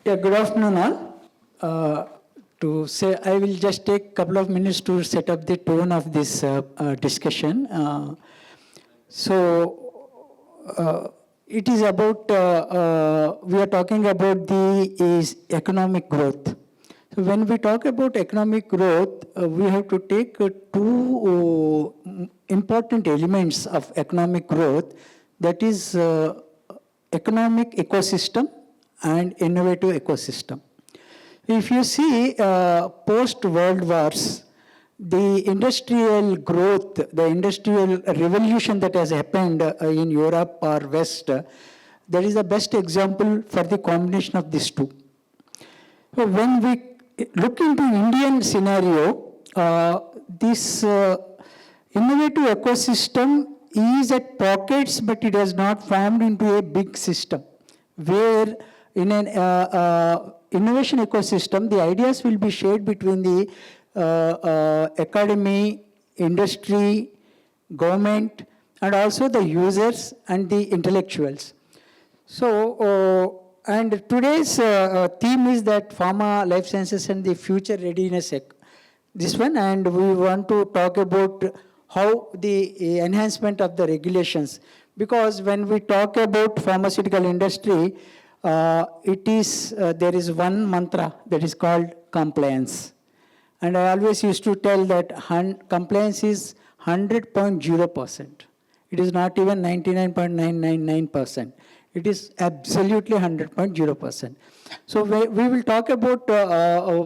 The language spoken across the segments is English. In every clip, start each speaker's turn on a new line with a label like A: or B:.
A: Yeah, good afternoon all. I will just take a couple of minutes to set up the tone of this discussion. It is about, we are talking about the economic growth. So when we talk about economic growth, we have to take two important elements of economic growth, that is economic ecosystem and innovative ecosystem. If you see post-World Wars, the industrial growth, the industrial revolution that has happened in Europe or West, that is the best example for the combination of these two. So when we look into Indian scenario, this innovative ecosystem is at pockets, but it has not formed into a big system, where in an innovation ecosystem, the ideas will be shared between the academy, industry, government, and also the users and the intellectuals. So, and today's theme is that pharma, life sciences, and the future readiness. This one, and we want to talk about how the enhancement of the regulations. Because when we talk about pharmaceutical industry, there is one mantra that is called compliance. And I always used to tell that compliance is 100.0%. It is not even 99.999%. It is absolutely 100.0%. So we will talk about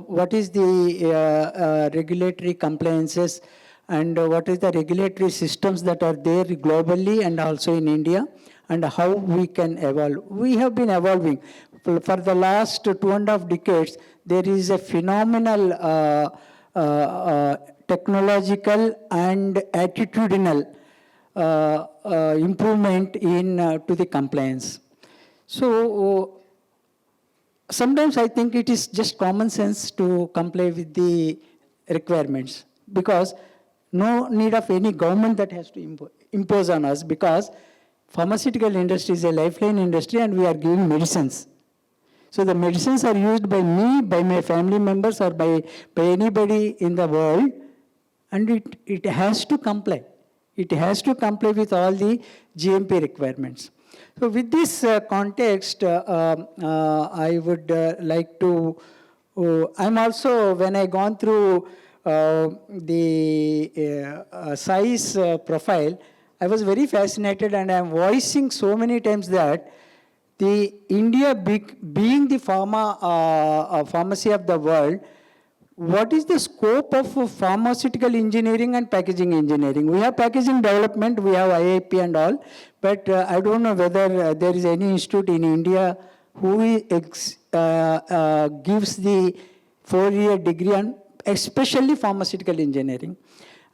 A: what is the regulatory compliances and what is the regulatory systems that are there globally and also in India, and how we can evolve. We have been evolving. For the last 2.5 decades, there is a phenomenal technological and attitudinal improvement to the compliance. So sometimes I think it is just common sense to comply with the requirements, because no need of any government that has to impose on us, because pharmaceutical industry is a lifeline industry and we are giving medicines. So the medicines are used by me, by my family members, or by anybody in the world, and it has to comply. It has to comply with all the GMP requirements. So with this context, I would like to, I'm also, when I gone through the CII's profile, I was very fascinated, and I'm voicing so many times that the India being the pharmacy of the world, what is the scope of pharmaceutical engineering and packaging engineering? We have packaging development, we have IIP and all, but I don't know whether there is any institute in India who gives the 4-year degree on especially pharmaceutical engineering.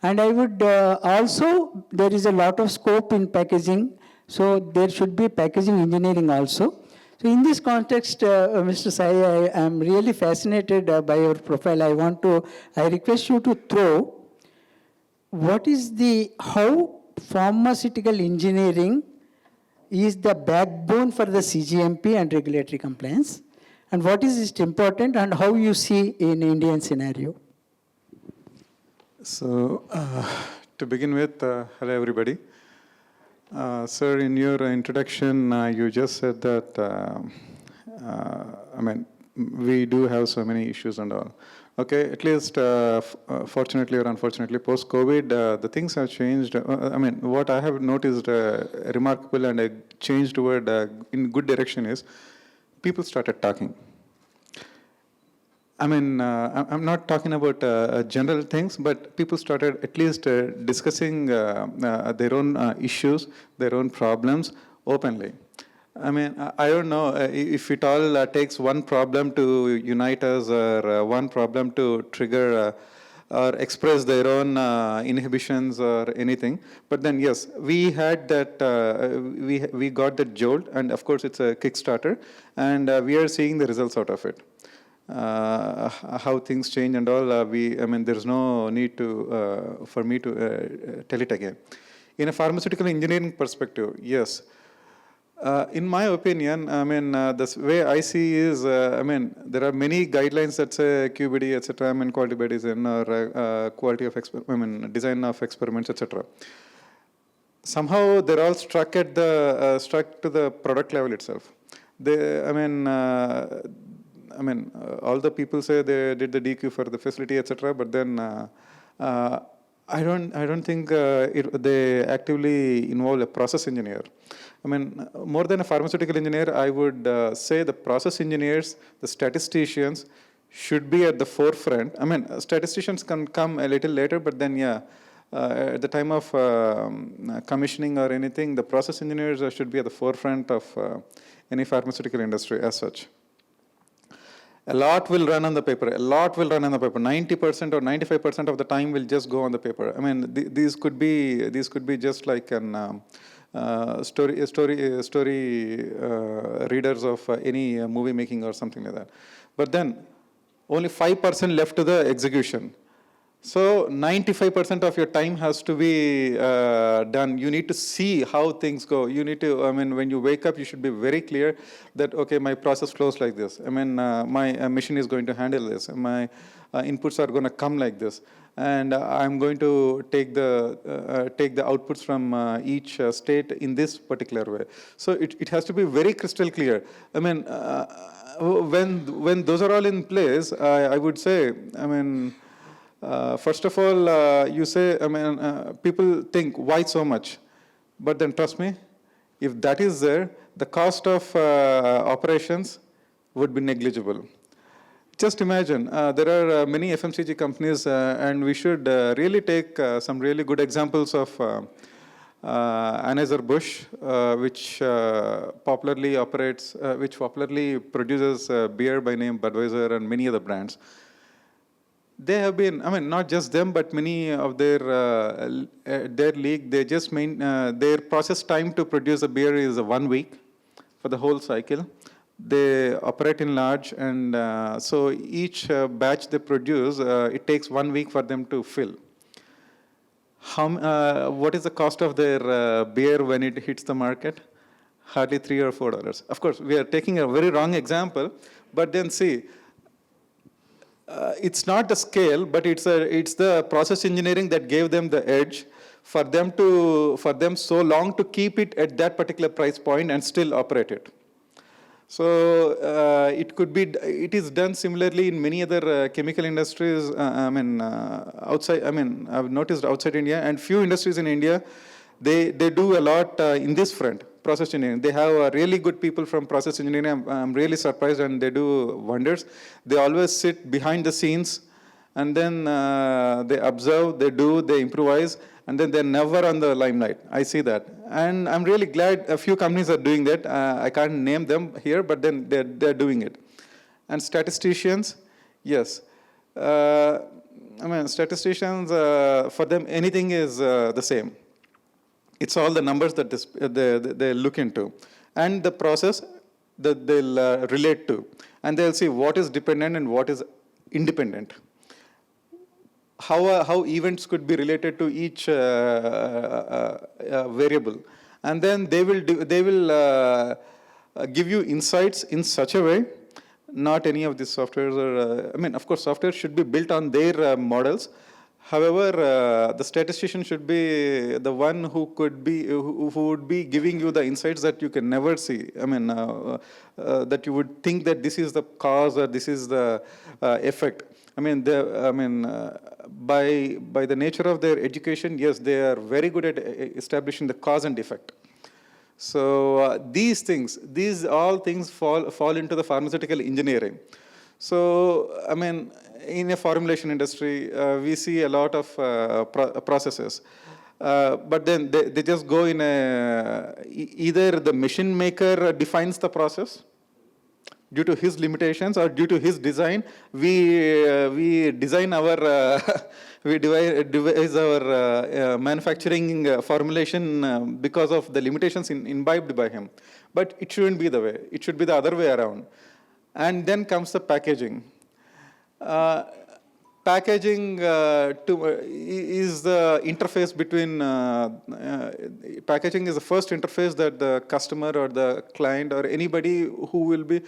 A: And I would also, there is a lot of scope in packaging, so there should be packaging engineering also. So in this context, Mr. Sai, I am really fascinated by your profile. I request you to throw how pharmaceutical engineering is the backbone for the CGMP and regulatory compliance, and what is it important, and how you see in Indian scenario.
B: So, to begin with, hello everybody. Sir, in your introduction, you just said that, we do have so many issues and all. Okay, at least, fortunately or unfortunately, post-COVID, the things have changed. What I have noticed remarkable and a change toward in good direction is people started talking. I'm not talking about general things, but people started at least discussing their own issues, their own problems openly. I don't know if it all takes one problem to unite us, or one problem to trigger or express their own inhibitions or anything. But then, yes, we had that, we got that jolt, and of course it's a Kickstarter, and we are seeing the results out of it. How things change and all, there's no need to for me to tell it again. In a pharmaceutical engineering perspective, yes, In my opinion, I mean, the way I see is, I mean, there are many guidelines that say QBD, etc. I mean, quality by design or quality of, design of experiments, etc. Somehow they're all struck at the struck to the product level itself. They, all the people say they did the DQ for the facility, etc. But then I don't think they actively involve a process engineer. I mean, more than a pharmaceutical engineer, I would say the process engineers, the statisticians should be at the forefront. I mean, statisticians can come a little later, but then, yeah, at the time of commissioning or anything, the process engineers should be at the forefront of any pharmaceutical industry as such. A lot will run on the paper. A lot will run on the paper. 90% or 95% of the time will just go on the paper. I mean, these could be just like an story readers of any movie making or something like that. But then only 5% left to the execution. So 95% of your time has to be done. You need to see how things go. You need to, I mean, when you wake up, you should be very clear that, okay, my process flows like this. I mean, my machine is going to handle this. My inputs are going to come like this. And I'm going to take the outputs from each state in this particular way. So it has to be very crystal clear. I mean, when those are all in place, I would say, I mean, first of all, you say, I mean, people think, why so much? But then trust me, if that is there, the cost of operations would be negligible. Just imagine, there are many FMCG companies, and we should really take some really good examples of Anheuser-Busch, which popularly produces beer by name Budweiser and many other brands. They have been, I mean, not just them, but many of their league, they just their process time to produce a beer is 1 week for the whole cycle. They operate in large, and so each batch they produce, it takes 1 week for them to fill. What is the cost of their beer when it hits the market? Hardly $3 or $4. Of course, we are taking a very wrong example, but then see, it's not the scale, but it's the process engineering that gave them the edge for them so long to keep it at that particular price point and still operate it. So it is done similarly in many other chemical industries. Outside. I mean, I've noticed outside India and few industries in India, they do a lot in this front. Process engineering. They have really good people from process engineering. I'm really surprised, and they do wonders. They always sit behind the scenes, and then they observe, they improvise, and then they're never on the limelight. I see that. And I'm really glad a few companies are doing that. I can't name them here, but then they're doing it. And statisticians, yes. Statisticians, for them, anything is the same. It's all the numbers that they look into. And the process that they'll relate to. And they'll see what is dependent and what is independent. How events could be related to each variable. And then they will give you insights in such a way. Not any of these softwares are, of course, software should be built on their models. However, the statistician should be the one who would be giving you the insights that you can never see. That you would think that this is the cause or this is the effect. By the nature of their education, yes, they are very good at establishing the cause and effect. So these all things fall into the pharmaceutical engineering. So, in a formulation industry, we see a lot of processes. But then they just go in either the machine maker defines the process due to his limitations or due to his design. We design our, we devise our manufacturing formulation because of the limitations imbibed by him. But it shouldn't be the way. It should be the other way around. And then comes the packaging. packaging is the interface between, packaging is the first interface that the customer or the client or anybody who will be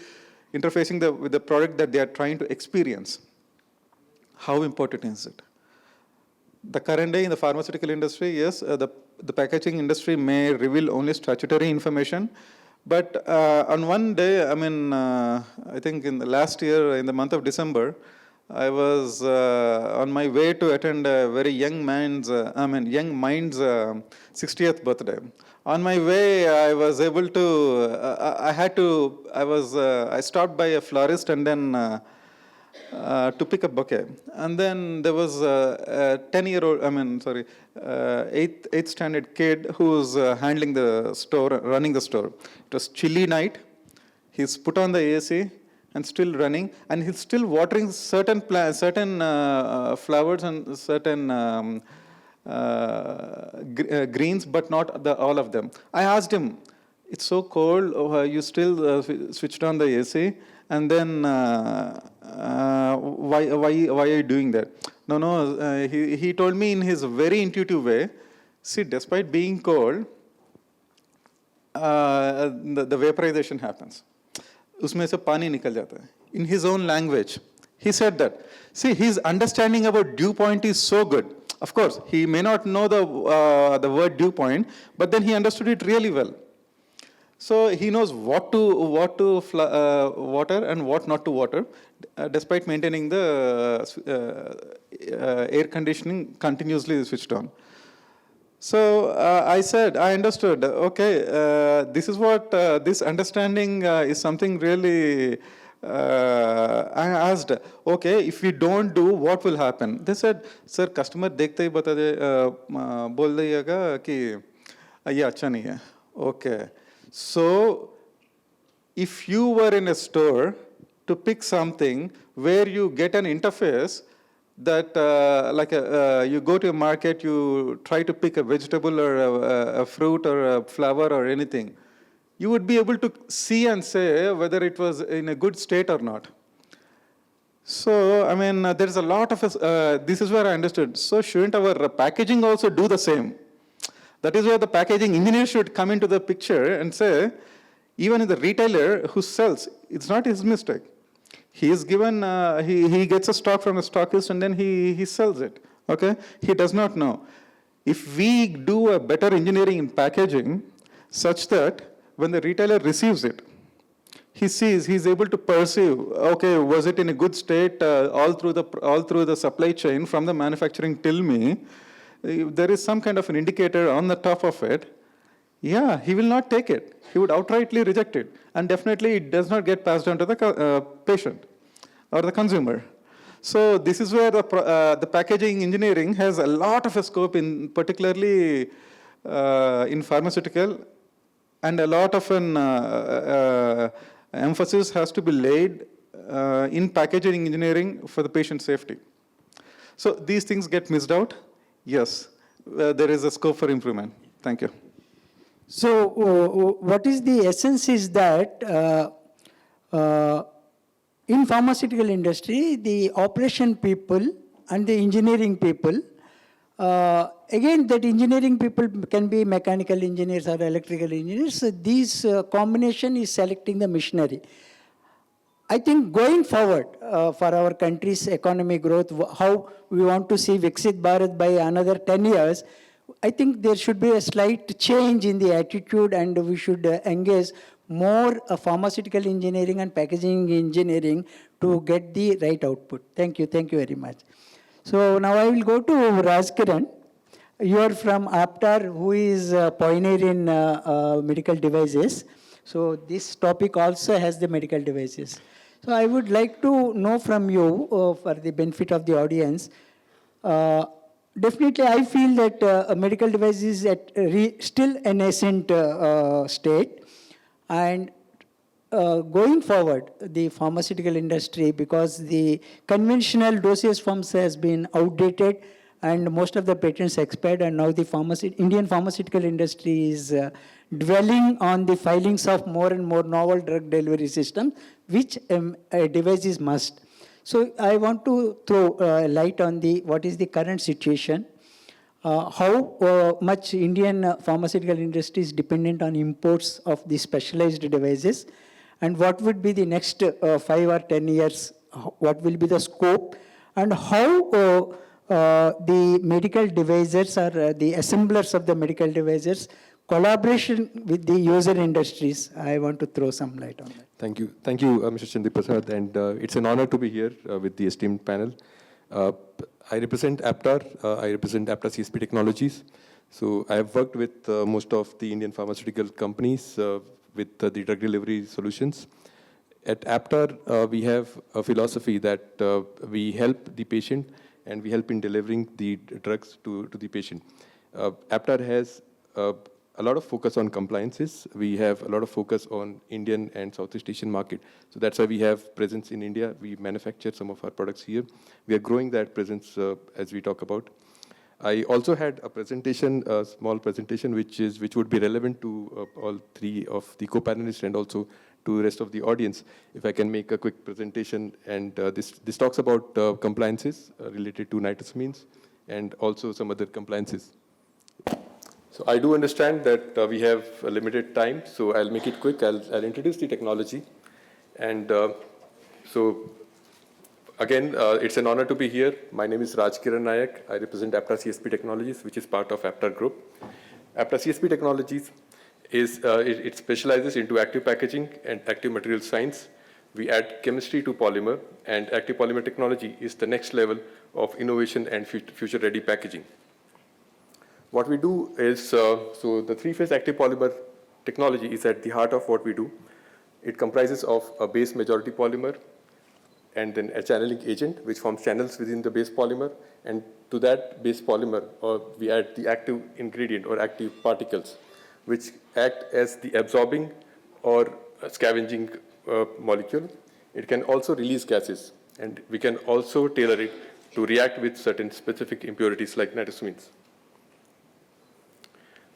B: interfacing with the product that they are trying to experience. How important is it? The current day in the pharmaceutical industry, yes, the packaging industry may reveal only statutory information, but on one day, I mean, I think in the last year, in the month of December, I was on my way to attend a very young mind's 60th birthday. On my way, I was able to, I stopped by a florist and then to pick a bouquet. And then there was a 10-year-old, eighth standard kid who was handling the store, running the store. It was chilly night. He's put on the AC and still running, and he's still watering certain flowers and certain greens, but not all of them. I asked him, "It's so cold, you still switched on the AC, and then why are you doing that?" No, he told me in his very intuitive way, see, despite being cold, the vaporization happens. उसमें से पानी निकल जाता है. In his own language, he said that. See, his understanding about dew point is so good. Of course, he may not know the word dew point, but then he understood it really well. So he knows what to water and what not to water, despite maintaining the air conditioning continuously switched on. So I said, I understood, okay, this is what, this understanding is something really, I asked, okay, if we don't do, what will happen? They said, sir, customer dekhte hi bata de, bol diyega ki, ye acha nahi hai. Okay. So if you were in a store to pick something where you get an interface, that you go to a market, you try to pick a vegetable or a fruit or a flower or anything, you would be able to see and say whether it was in a good state or not. So, I mean, there's a lot of, this is where I understood. So shouldn't our packaging also do the same? That is where the packaging engineer should come into the picture and say, even in the retailer who sells, it's not his mistake. He is given, he gets a stock from a stockist and then he sells it, okay? He does not know. If we do a better engineering in packaging such that when the retailer receives it, he sees, he's able to perceive, okay, was it in a good state all through the supply chain from the manufacturing till me? If there is some kind of an indicator on the top of it, yeah, he will not take it. He would outrightly reject it. And definitely it does not get passed on to the patient or the consumer. So this is where the packaging engineering has a lot of a scope, in particularly in pharmaceutical, and a lot of an emphasis has to be laid in packaging engineering for the patient safety. So these things get missed out. Yes, there is a scope for improvement. Thank you.
A: So what is the essence is that in pharmaceutical industry, the operation people and the engineering people, again, that engineering people can be mechanical engineers or electrical engineers. So this combination is selecting the machinery. I think going forward for our country's economic growth, how we want to see Viksit Bharat by another 10 years, I think there should be a slight change in the attitude, and we should engage more pharmaceutical engineering and packaging engineering to get the right output. Thank you very much. So now I will go to Rajkiran. You are from Aptar, who is a pioneer in medical devices. So this topic also has the medical devices. So I would like to know from you, for the benefit of the audience, definitely I feel that medical device is at still a nascent state. And going forward, the pharmaceutical industry, because the conventional dosage forms has been outdated and most of the patents expired, and now the Indian pharmaceutical industry is dwelling on the filings of more and more novel drug delivery systems, which a device is must. So I want to throw light on what is the current situation, how much Indian pharmaceutical industry is dependent on imports of the specialized devices, and what would be the next 5 or 10 years, what will be the scope, and how the medical devices or the assemblers of the medical devices collaboration with the user industries. I want to throw some light on that.
C: Thank you, Mr. Chandi Prasad, and it's an honor to be here with the esteemed panel. I represent APTAR. I represent APTAR CSP Technologies. So I have worked with most of the Indian pharmaceutical companies with the drug delivery solutions. At APTAR, we have a philosophy that we help the patient and we help in delivering the drugs to the patient. APTAR has a lot of focus on compliances. We have a lot of focus on Indian and Southeast Asian market. So that's why we have presence in India. We manufacture some of our products here. We are growing that presence as we talk about. I also had a presentation, a small presentation, which would be relevant to all three of the co-panelists and also to the rest of the audience. If I can make a quick presentation, and this talks about compliances related to nitrosamines and also some other compliances. So I do understand that we have a limited time, so I'll make it quick. I'll introduce the technology. And so again, it's an honor to be here. My name is Raj Kiran Nayak. I represent APTAR CSP Technologies, which is part of APTAR Group. APTAR CSP Technologies it specializes into active packaging and active material science. We add chemistry to polymer, and active polymer technology is the next level of innovation and future-ready packaging. What we do is, so the three-phase active polymer technology is at the heart of what we do. It comprises of a base majority polymer and then a channeling agent, which forms channels within the base polymer. And to that base polymer, we add the active ingredient or active particles, which act as the absorbing or scavenging molecule. It can also release gases, and we can also tailor it to react with certain specific impurities like nitrosamines.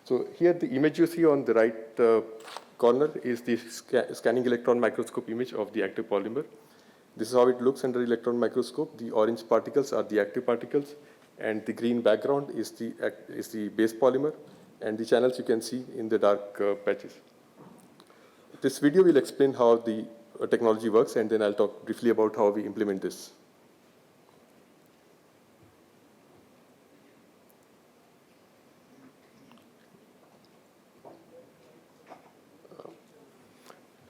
C: So here the image you see on the right corner is the scanning electron microscope image of the active polymer. This is how it looks under electron microscope. The orange particles are the active particles, and the green background is the base polymer, and the channels you can see in the dark patches. This video will explain how the technology works, and then I'll talk briefly about how we implement this.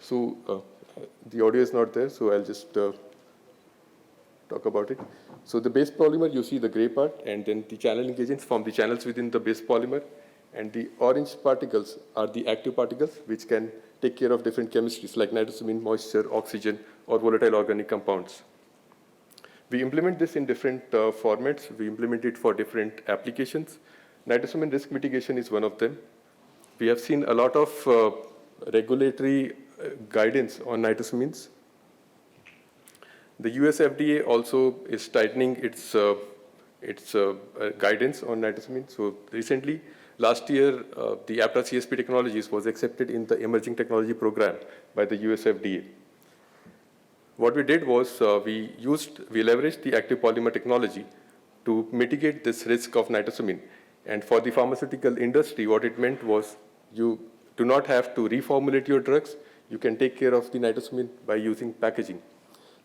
C: So the audio is not there, so I'll just talk about it. So the base polymer, you see the gray part, and then the channeling agents form the channels within the base polymer, and the orange particles are the active particles, which can take care of different chemistries like nitrosamine, moisture, oxygen, or volatile organic compounds. We implement this in different formats. We implement it for different applications. Nitrosamine risk mitigation is one of them. We have seen a lot of regulatory guidance on nitrosamines. The US FDA also is tightening its guidance on nitrosamine. So recently, last year, the APTAR CSP Technologies was accepted in the Emerging Technology Program by the US FDA. What we did was we leveraged the active polymer technology to mitigate this risk of nitrosamine. And for the pharmaceutical industry, what it meant was you do not have to reformulate your drugs. You can take care of the nitrosamine by using packaging.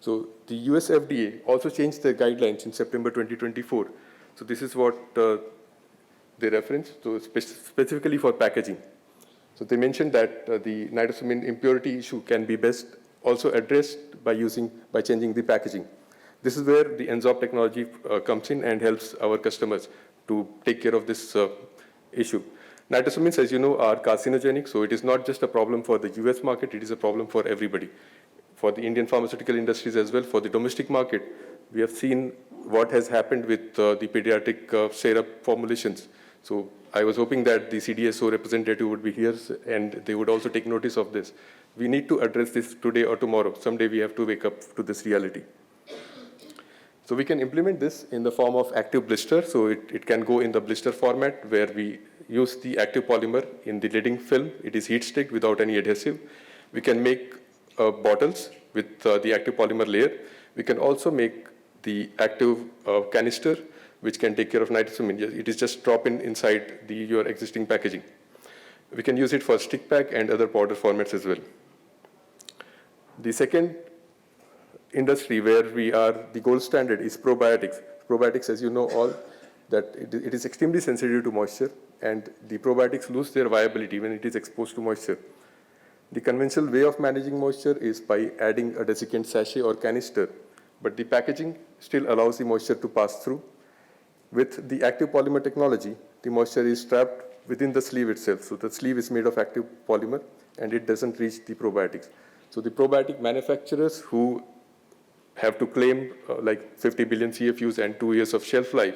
C: So the US FDA also changed their guidelines in September 2024. So this is what they reference, so specifically for packaging. So they mentioned that the nitrosamine impurity issue can be best also addressed by changing the packaging. This is where the Enzop technology comes in and helps our customers to take care of this issue. Nitrosamines, as you know, are carcinogenic, so it is not just a problem for the US market, it is a problem for everybody. For the Indian pharmaceutical industries as well, for the domestic market, we have seen what has happened with the pediatric syrup formulations. So I was hoping that the CDSO representative would be here and they would also take notice of this. We need to address this today or tomorrow. Someday we have to wake up to this reality. So we can implement this in the form of active blister. So it can go in the blister format where we use the active polymer in the leading film. It is heat sticked without any adhesive. We can make bottles with the active polymer layer. We can also make the active canister, which can take care of nitrosamine. It is just drop inside your existing packaging. We can use it for stick pack and other powder formats as well. The second industry where we are the gold standard is probiotics. Probiotics, as you know all, that it is extremely sensitive to moisture, and the probiotics lose their viability when it is exposed to moisture. The conventional way of managing moisture is by adding a desiccant sachet or canister, but the packaging still allows the moisture to pass through. With the active polymer technology, the moisture is trapped within the sleeve itself. So the sleeve is made of active polymer, and it doesn't reach the probiotics. So the probiotic manufacturers who have to claim like 50 billion CFUs and 2 years of shelf life,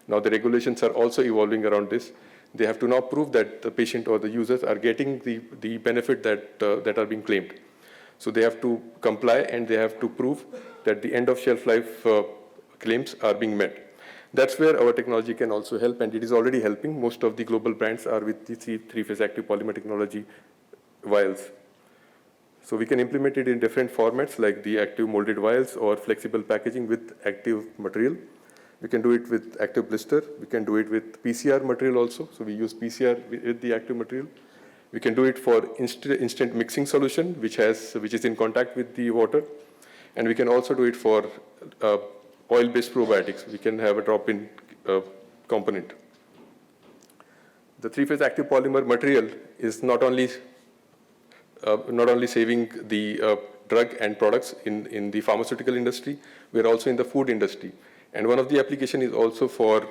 C: now the regulations are also evolving around this. They have to now prove that the patient or the users are getting the benefit that are being claimed. So they have to comply, and they have to prove that the end of shelf life claims are being met. That's where our technology can also help, and it is already helping. Most of the global brands are with the three-phase active polymer technology vials. So we can implement it in different formats like the active molded vials or flexible packaging with active material. We can do it with active blister. We can do it with PCR material also. So we use PCR with the active material. We can do it for instant mixing solution, which is in contact with the water. And we can also do it for oil-based probiotics. We can have a drop-in component. The three-phase active polymer material is not only saving the drug and products in the pharmaceutical industry, we are also in the food industry. And one of the application is also for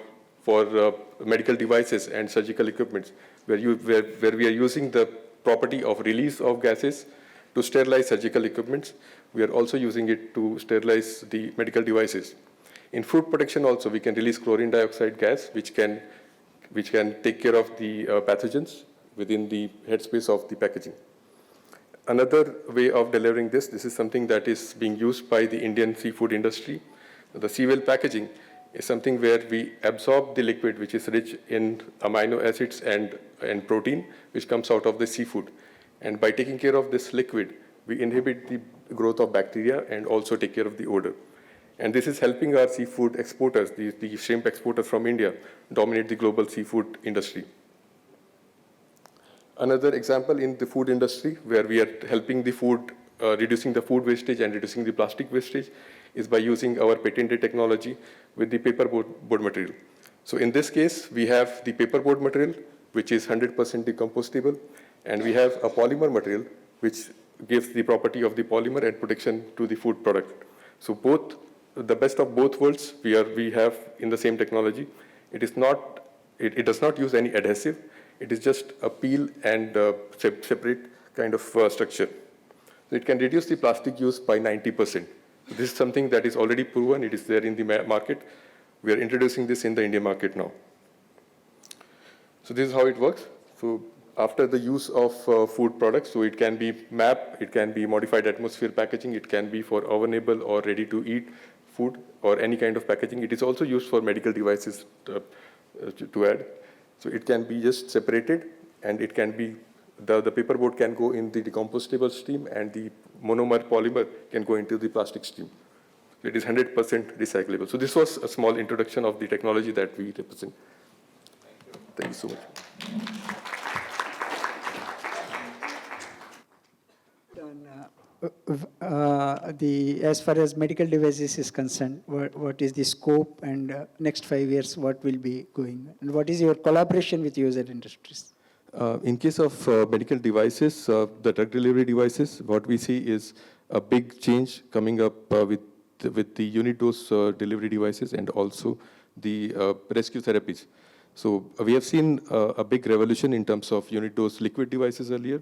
C: medical devices and surgical equipments, where we are using the property of release of gases to sterilize surgical equipments. We are also using it to sterilize the medical devices. In food protection also, we can release chlorine dioxide gas, which can take care of the pathogens within the headspace of the packaging. Another way of delivering this is something that is being used by the Indian seafood industry. The seawell packaging is something where we absorb the liquid, which is rich in amino acids and protein, which comes out of the seafood. And by taking care of this liquid, we inhibit the growth of bacteria and also take care of the odor. And this is helping our seafood exporters, the shrimp exporters from India, dominate the global seafood industry. Another example in the food industry, where we are helping the food, reducing the food wastage and reducing the plastic wastage, is by using our patented technology with the paperboard material. So in this case, we have the paperboard material, which is 100% decomposable, and we have a polymer material, which gives the property of the polymer and protection to the food product. So the best of both worlds we have in the same technology. It does not use any adhesive. It is just a peel and separate kind of structure. So it can reduce the plastic use by 90%. This is something that is already proven. It is there in the market. We are introducing this in the Indian market now. So this is how it works. So after the use of food products, so it can be MAP, it can be modified atmosphere packaging, it can be for ovenable or ready-to-eat food or any kind of packaging. It is also used for medical devices to add. So it can be just separated, and it can be, the paperboard can go in the decompostable stream, and the monomer polymer can go into the plastic stream. It is 100% recyclable. So this was a small introduction of the technology that we represent. Thank you so much.
A: As far as medical devices is concerned, what is the scope, and next 5 years, what will be going, and what is your collaboration with user industries?
C: In case of medical devices, the drug delivery devices, what we see is a big change coming up with the unit dose delivery devices and also the rescue therapies. So we have seen a big revolution in terms of unit dose liquid devices earlier.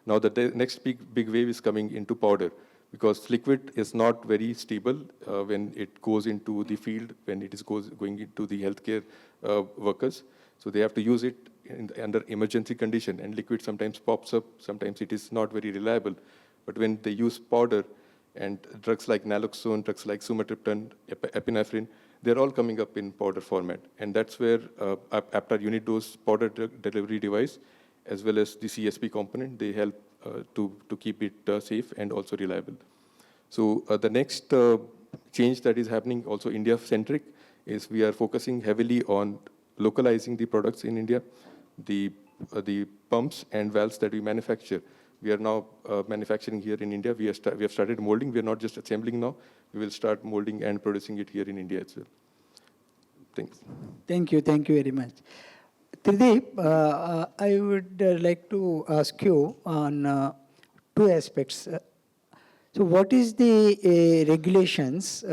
C: Now the next big wave is coming into powder, because liquid is not very stable when it goes into the field, when it is going into the healthcare workers. So they have to use it under emergency condition, and liquid sometimes pops up, sometimes it is not very reliable. But when they use powder and drugs like naloxone, drugs like sumatriptan, epinephrine, they're all coming up in powder format. And that's where Aptar unit dose powder delivery device, as well as the CSP component, they help to keep it safe and also reliable. So the next change that is happening, also India-centric, is we are focusing heavily on localizing the products in India. The pumps and valves that we manufacture, we are now manufacturing here in India. We have started molding. We are not just assembling now. We will start molding and producing it here in India as well. Thanks.
A: Thank you very much. Trideep, I would like to ask you on two aspects. So what is the regulations?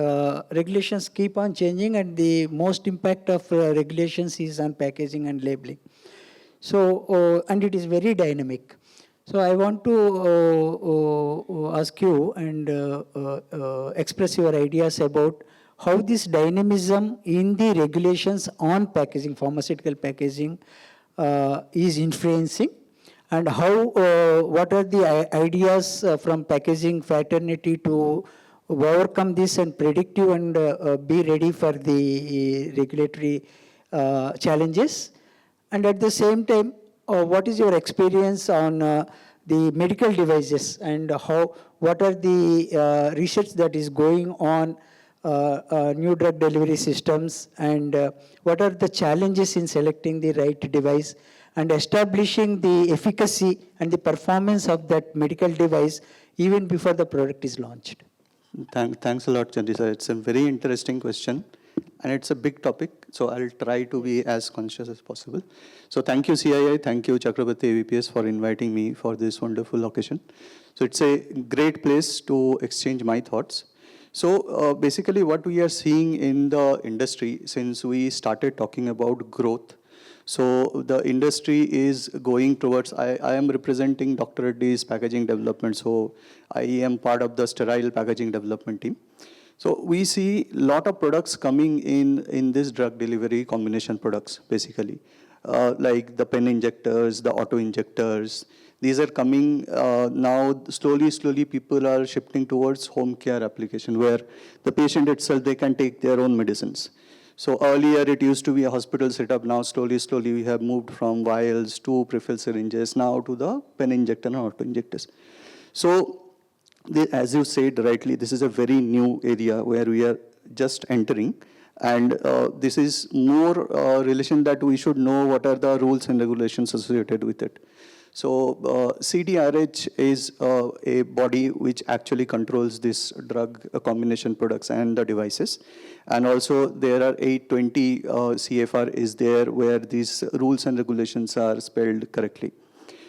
A: Regulations keep on changing, and the most impact of regulations is on packaging and labeling. So, and it is very dynamic. So I want to ask you and express your ideas about how this dynamism in the regulations on packaging, pharmaceutical packaging, is influencing, and how, what are the ideas from packaging fraternity to overcome this and predictive and be ready for the regulatory challenges. And at the same time, what is your experience on the medical devices, and what are the research that is going on new drug delivery systems, and what are the challenges in selecting the right device and establishing the efficacy and the performance of that medical device even before the product is launched?
D: Thanks a lot, Chandri sir. It's a very interesting question, and it's a big topic, so I'll try to be as conscious as possible. So thank you, CII, thank you, Chakrabarti AVPS, for inviting me for this wonderful occasion. So it's a great place to exchange my thoughts. So basically what we are seeing in the industry since we started talking about growth, so the industry is going towards, I am representing Dr. Reddy's packaging development, so I am part of the sterile packaging development team. So we see a lot of products coming in this drug delivery combination products, basically, like the pen injectors, the auto injectors. These are coming now, slowly people are shifting towards home care application, where the patient itself, they can take their own medicines. So earlier it used to be a hospital setup. Now slowly we have moved from vials to prefilled syringes, now to the pen injector and auto injectors. So as you said rightly, this is a very new area where we are just entering. And this is more relation that we should know what are the rules and regulations associated with it. So CDRH is a body which actually controls this drug combination products and the devices. And also there are 820 CFR is there where these rules and regulations are spelled correctly.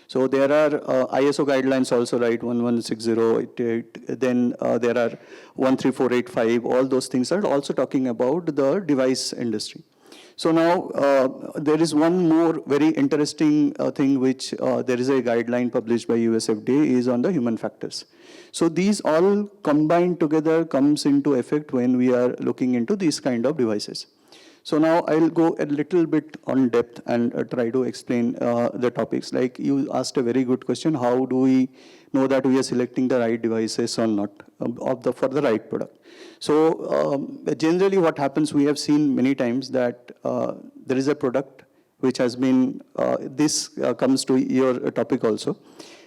D: So there are ISO guidelines also, right, 11608, then there are 13485, all those things are also talking about the device industry. So now there is one more very interesting thing which there is a guideline published by US FDA is on the human factors. So these all combined together comes into effect when we are looking into these kind of devices. So now I'll go a little bit on depth and try to explain the topics. Like you asked a very good question, how do we know that we are selecting the right devices or not for the right product? So generally what happens, we have seen many times that there is a product which has been, this comes to your topic also.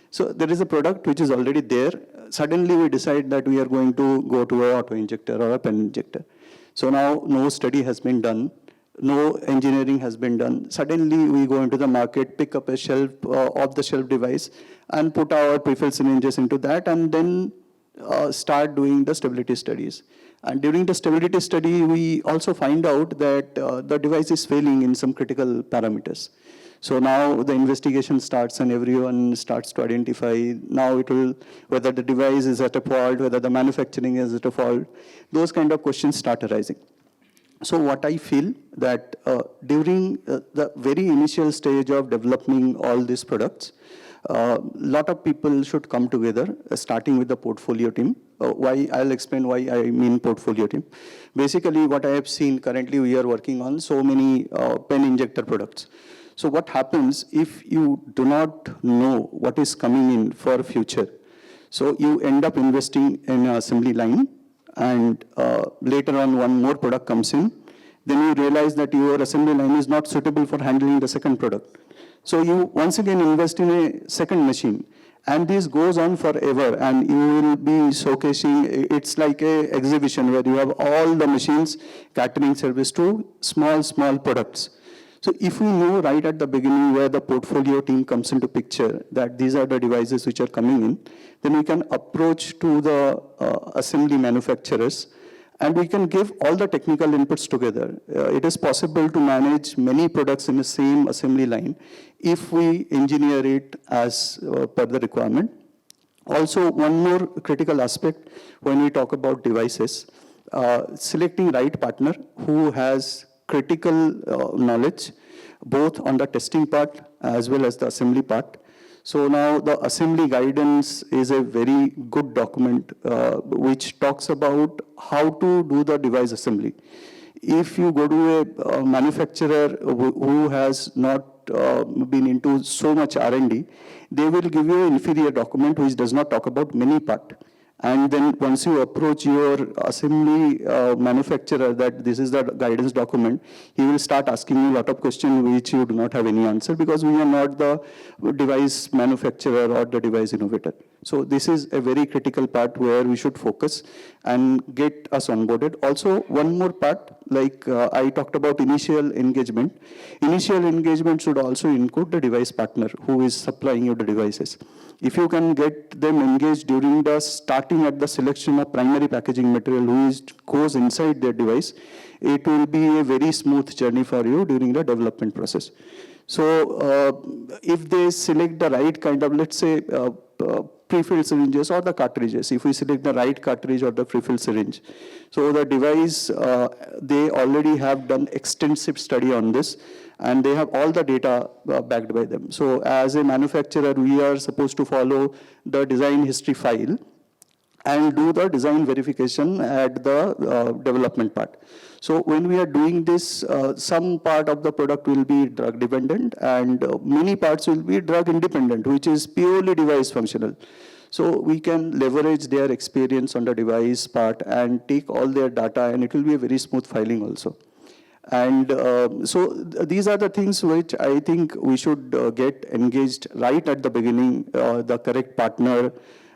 D: So there is a product which is already there. Suddenly we decide that we are going to go to an auto injector or a pen injector. So now no study has been done, no engineering has been done. Suddenly we go into the market, pick up a shelf, off-the-shelf device and put our prefilled syringes into that, and then start doing the stability studies. And during the stability study, we also find out that the device is failing in some critical parameters. So now the investigation starts and everyone starts to identify, now it will, whether the device is at a fault, whether the manufacturing is at a fault, those kind of questions start arising. So what I feel that during the very initial stage of developing all these products, a lot of people should come together, starting with the portfolio team. Why? I'll explain why I mean portfolio team. Basically, what I have seen currently, we are working on so many pen injector products. So what happens if you do not know what is coming in for future? So you end up investing in an assembly line, and later on one more product comes in. Then you realize that your assembly line is not suitable for handling the second product. So you once again invest in a second machine. And this goes on forever, and you will be showcasing, it's like a exhibition where you have all the machines catering service to small products. So if we know right at the beginning where the portfolio team comes into picture, that these are the devices which are coming in, then we can approach to the assembly manufacturers, and we can give all the technical inputs together. It is possible to manage many products in the same assembly line if we engineer it as per the requirement. Also, one more critical aspect when we talk about devices, selecting right partner who has critical knowledge, both on the testing part as well as the assembly part. So now the assembly guidance is a very good document which talks about how to do the device assembly. If you go to a manufacturer who has not been into so much R&D, they will give you an inferior document which does not talk about many part. And then once you approach your assembly manufacturer that this is the guidance document, he will start asking you a lot of questions which you do not have any answer, because we are not the device manufacturer or the device innovator. So this is a very critical part where we should focus and get us onboarded. Also, one more part, like I talked about initial engagement. Initial engagement should also include the device partner who is supplying you the devices. If you can get them engaged during the starting at the selection of primary packaging material who goes inside their device, it will be a very smooth journey for you during the development process. So if they select the right kind of, let's say, pre-filled syringes or the cartridges, if we select the right cartridge or the pre-filled syringe, so the device, they already have done extensive study on this, and they have all the data backed by them. So as a manufacturer, we are supposed to follow the design history file and do the design verification at the development part. So when we are doing this, some part of the product will be drug dependent and many parts will be drug independent, which is purely device functional. So we can leverage their experience on the device part and take all their data, and it will be a very smooth filing also. And these are the things which I think we should get engaged right at the beginning, the correct partner,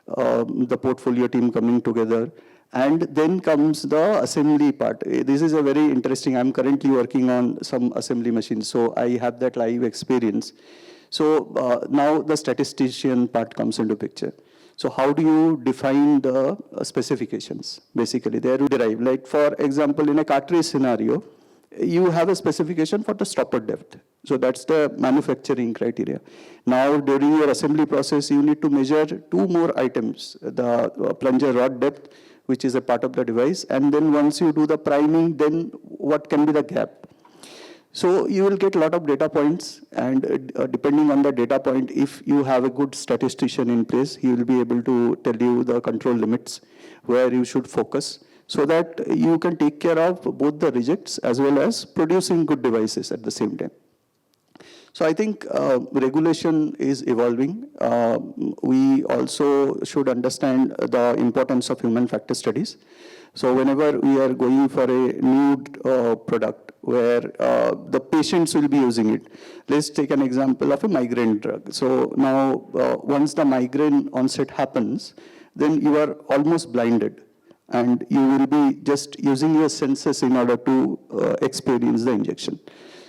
D: the portfolio team coming together. And then comes the assembly part. This is a very interesting, I'm currently working on some assembly machines, so I have that live experience. So now the statistician part comes into picture. So how do you define the specifications? Basically, there you derive, like for example, in a cartridge scenario, you have a specification for the stopper depth. So that's the manufacturing criteria. Now, during your assembly process, you need to measure two more items, the plunger rod depth, which is a part of the device, and then once you do the priming, then what can be the gap. So you will get a lot of data points, and depending on the data point, if you have a good statistician in place, he will be able to tell you the control limits, where you should focus, so that you can take care of both the rejects as well as producing good devices at the same time. So I think regulation is evolving. We also should understand the importance of human factor studies. So whenever we are going for a new product where the patients will be using it, let's take an example of a migraine drug. So now once the migraine onset happens, then you are almost blinded, and you will be just using your senses in order to experience the injection.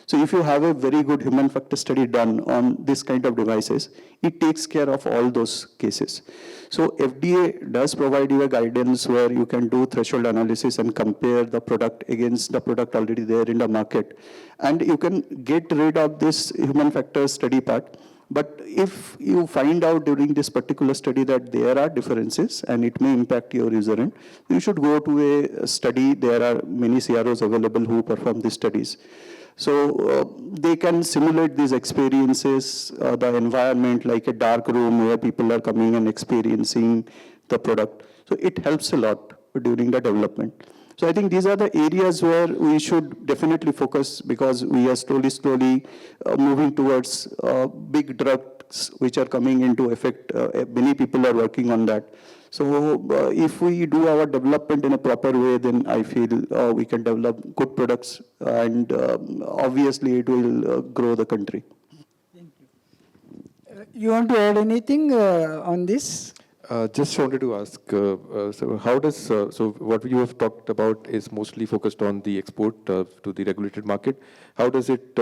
D: So if you have a very good human factor study done on this kind of devices, it takes care of all those cases. So FDA does provide you a guidance where you can do threshold analysis and compare the product against the product already there in the market. And you can get rid of this human factor study part. But if you find out during this particular study that there are differences and it may impact your user end, you should go to a study. There are many CROs available who perform these studies. So they can simulate these experiences, the environment like a dark room where people are coming and experiencing the product. So it helps a lot during the development. So I think these are the areas where we should definitely focus, because we are slowly moving towards big drugs which are coming into effect. Many people are working on that. So if we do our development in a proper way, then I feel we can develop good products, and obviously it will grow the country.
A: Thank you. You want to add anything on this?
C: Just wanted to ask, so how does, so what you have talked about is mostly focused on the export to the regulated market. How does it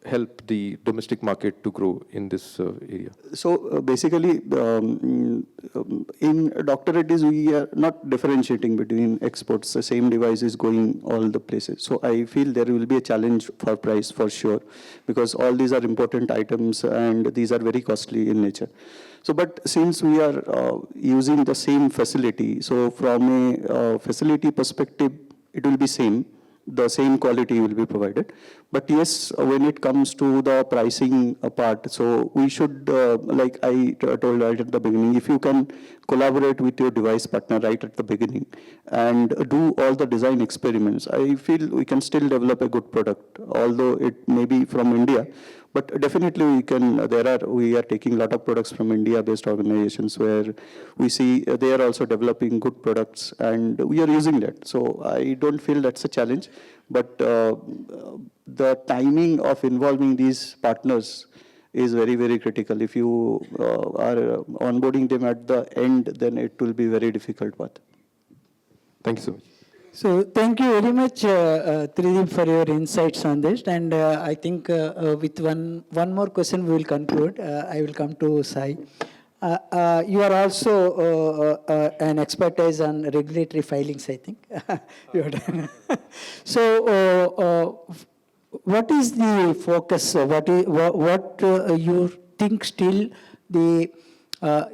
C: help the domestic market to grow in this area?
D: So basically, in Dr. Reddy's, we are not differentiating between exports. The same device is going all the places. So I feel there will be a challenge for price for sure, because all these are important items and these are very costly in nature. So, but since we are using the same facility, so from a facility perspective, it will be same. The same quality will be provided. But yes, when it comes to the pricing part, so we should, like I told right at the beginning, if you can collaborate with your device partner right at the beginning and do all the design experiments, I feel we can still develop a good product, although it may be from India. But definitely we can, we are taking a lot of products from India-based organizations where we see they are also developing good products and we are using that. So I don't feel that's a challenge, but the timing of involving these partners is very, very critical. If you are onboarding them at the end, then it will be very difficult path.
C: Thank you so much.
A: So thank you very much, Trideep, for your insights on this. And I think with one more question we will conclude. I will come to Sai. You are also an expertise on regulatory filings, I think. You are done. So what is the focus? What you think still the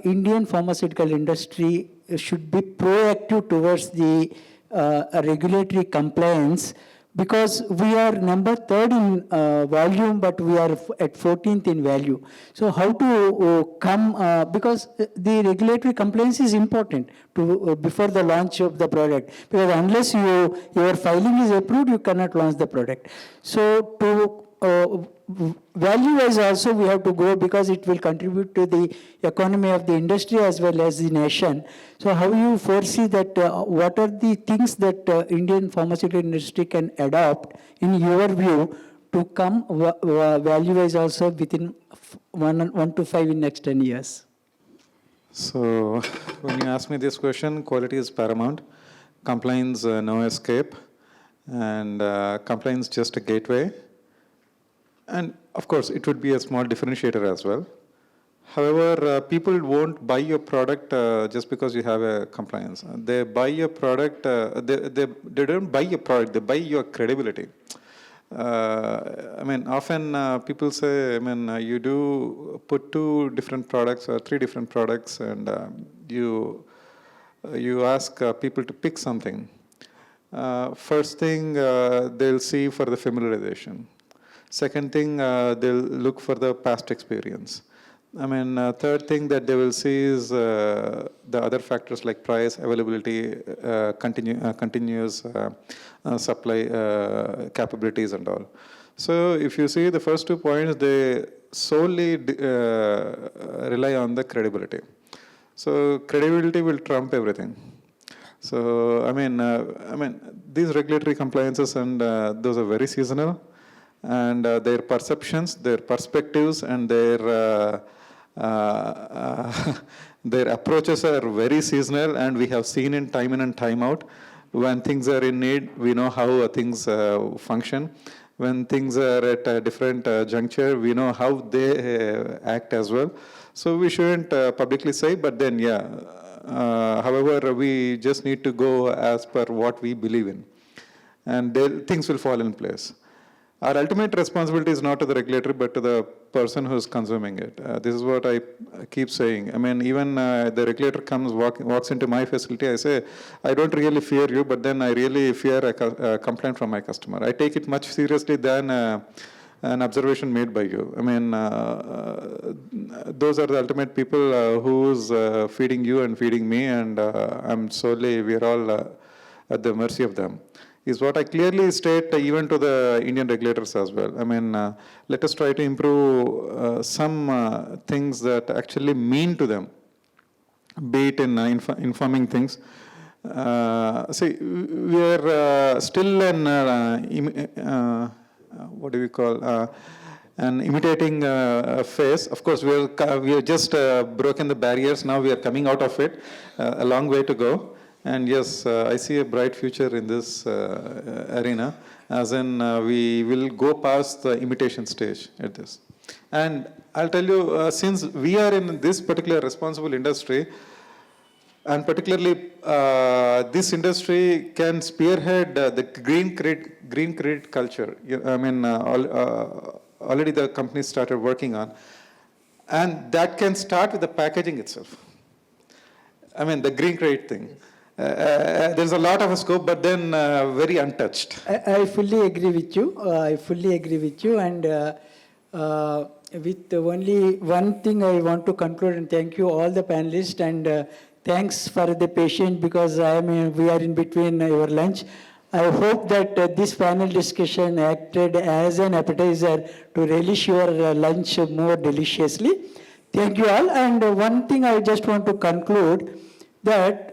A: Indian pharmaceutical industry should be proactive towards the regulatory compliance, because we are number 3rd in volume, but we are at 14th in value. So how to come, because the regulatory compliance is important to before the launch of the product, because unless your filing is approved, you cannot launch the product. So to value-wise also we have to grow, because it will contribute to the economy of the industry as well as the nation. So how you foresee that, what are the things that Indian pharmaceutical industry can adopt, in your view, to come value-wise also within 1 to 5 in next 10 years?
B: So when you ask me this question, quality is paramount, compliance no escape, and compliance just a gateway. And of course, it would be a small differentiator as well. However, people won't buy your product just because you have a compliance. They buy your product, they don't buy your product, they buy your credibility. I mean, often people say, I mean, you do put 2 different products or 3 different products, and you ask people to pick something. First thing they'll see for the familiarization. Second thing, they'll look for the past experience. I mean, third thing that they will see is the other factors like price, availability, continuous supply capabilities and all. So if you see the first 2 points, they solely rely on the credibility. So credibility will trump everything. So I mean, these regulatory compliances and those are very seasonal. And their perceptions, their perspectives, and their approaches are very seasonal, and we have seen in and time out. When things are in need, we know how things function. When things are at a different juncture, we know how they act as well. So we shouldn't publicly say, but then however, we just need to go as per what we believe in, and things will fall in place. Our ultimate responsibility is not to the regulator, but to the person who's consuming it. This is what I keep saying. I mean, even the regulator walks into my facility, I say, I don't really fear you, but then I really fear a complaint from my customer. I take it much seriously than an observation made by you. I mean, those are the ultimate people who's feeding you and feeding me, and we're all at the mercy of them. Is what I clearly state even to the Indian regulators as well. I mean, let us try to improve some things that actually mean to them, be it in informing things. See, we are still in, what do we call, and imitating face. Of course, we have just broken the barriers. Now we are coming out of it. A long way to go. And yes, I see a bright future in this arena, as in we will go past the imitation stage at this. And I'll tell you, since we are in this particular responsible industry, and particularly this industry can spearhead the green credit culture. I mean, already the companies started working on. And that can start with the packaging itself. I mean, the green credit thing. There's a lot of a scope, but then very untouched.
A: I fully agree with you. I fully agree with you. And with only one thing I want to conclude, and thank you all the panelists, and thanks for the patience, because we are in between your lunch. I hope that this panel discussion acted as an appetizer to relish your lunch more deliciously. Thank you all. And one thing I just want to conclude, that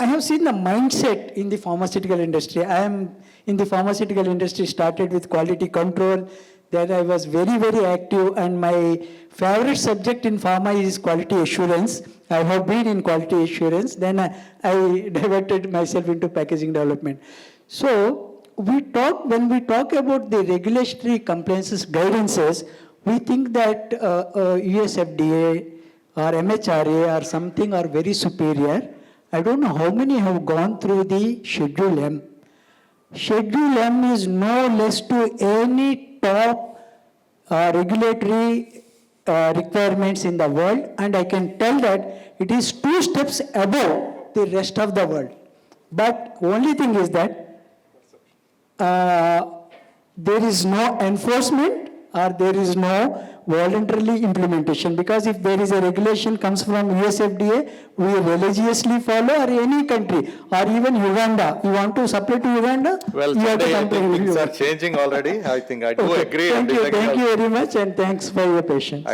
A: I have seen the mindset in the pharmaceutical industry. I am in the pharmaceutical industry, started with quality control. Then I was very, very active, and my favorite subject in pharma is quality assurance. I have been in quality assurance. Then I diverted myself into packaging development. So when we talk about the regulatory compliances guidances, we think that US FDA or MHRA or something are very superior. I don't know how many have gone through the Schedule M. Schedule M is no less to any top regulatory requirements in the world, and I can tell that it is 2 steps above the rest of the world. But only thing is that there is no enforcement, or there is no voluntarily implementation, because if there is a regulation comes from US FDA, we religiously follow, or any country, or even Uganda. You want to supply to Uganda?
E: Well,
A: you have to
E: today I
A: comply
E: think
A: with
E: things are
A: Uganda.
E: changing already. I think I do
A: Okay.
E: agree.
A: Thank you very much, and thanks for your patience.